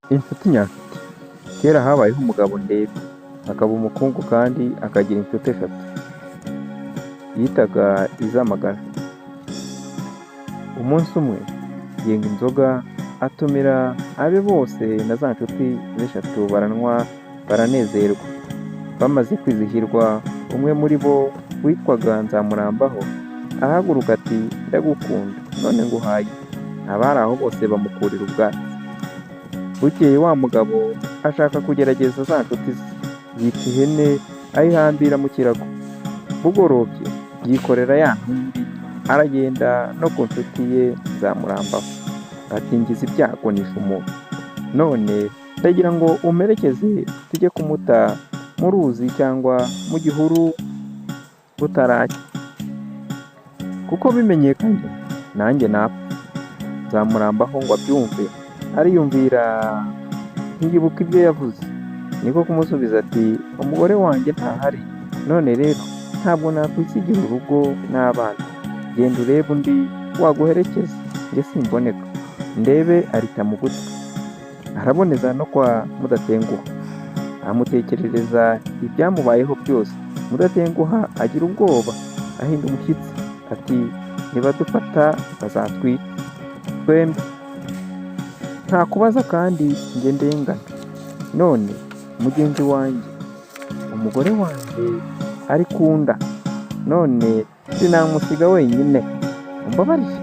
Inshuti nyanshuti, kera habayeho umugabo Ndebe, akaba umukungu kandi akagira inshuti eshatu, yitaga iz'amagara. Umunsi umwe yenga inzoga atumira abe bose na za nshuti z'eshatu baranywa baranezerwa. Bamaze kwizihirwa umwe muri bo witwaga Nzamurambaho arahaguruka ati ndagukunda none nguhaye. Abari aho bose bamukurira ubwatsi. Bukeye wa mugabo ashaka kugerageza za nshuti ze, yica ihene ayihambira mu kirago. Bugorobye yikorera ya ntumbi aragenda no ku nshuti ye Nzamurambaho, ati ngize ibyago nishe umuntu, none ndagira ngo umperekeze tujye kumuta mu ruzi cyangwa mu gihuru butaracya, kuko bimenyekanye nanjye napfa. Nzamurambaho ngo abyumve ariyumvira ntiyibuka ibyo yavuze, niko kumusubiza ati umugore wanjye ntahari, none rero ntabwo nakwisigira urugo n'abana, genda urebe undi waguherekeza, njye simboneka. Ndebe arita mu gutwi, araboneza no kwa Mudatenguha, amutekerereza ibyamubayeho byose. Mudatenguha agira ubwoba ahinda umushyitsi, ati nibadufata bazatwica twembi, nta kubaza kandi njye ndengana, none mugenzi wanjye umugore wanjye ari kunda, none sinamusiga wenyine, umbabarire.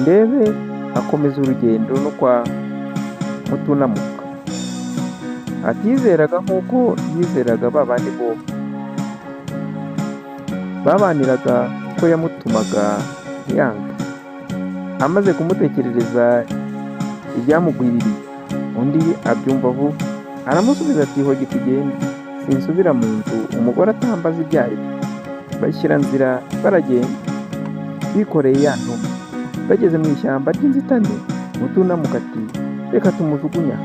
Ndebe akomeza urugendo no kwa Mutunamuka, atizeraga nk'uko yizeraga ba bandi bombi babaniraga ko yamutumaga ntiyanga. Amaze kumutekerereza ibyamugwiririye, undi abyumva vuba, aramusubiza ati hogi tugende, sinsubira mu nzu umugore atambaza ibyo ari byo. Bashyira nzira baragenda bikoreye ya ntumbi. Bageze mu ishyamba ry'inzitane, Mutunamuka ati reka tumujugunya,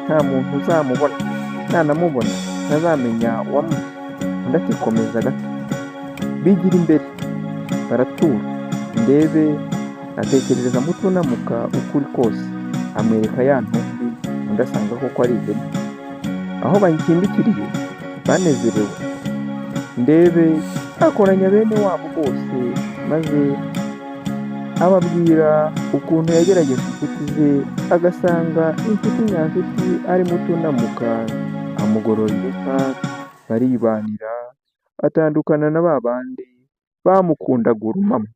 nta muntu uzamubona, nanamubona ntazamenya uwamwishe. Undi ati komeza gato. Bigira imbere baratura. Ndebe atekerereza Mutunamuka ukuri kose, amwereka ya ntumbi, undi asanga koko ari ihene. Aho bayikindikiriye banezerewe, Ndebe akoranya bene wabo bose, maze ababwira ukuntu yagerageje inshuti ze agasanga inshuti nyanshuti ari Mutunamuka. Amugororera inka baribanira, atandukana na ba bandi bamukundaga urumamo.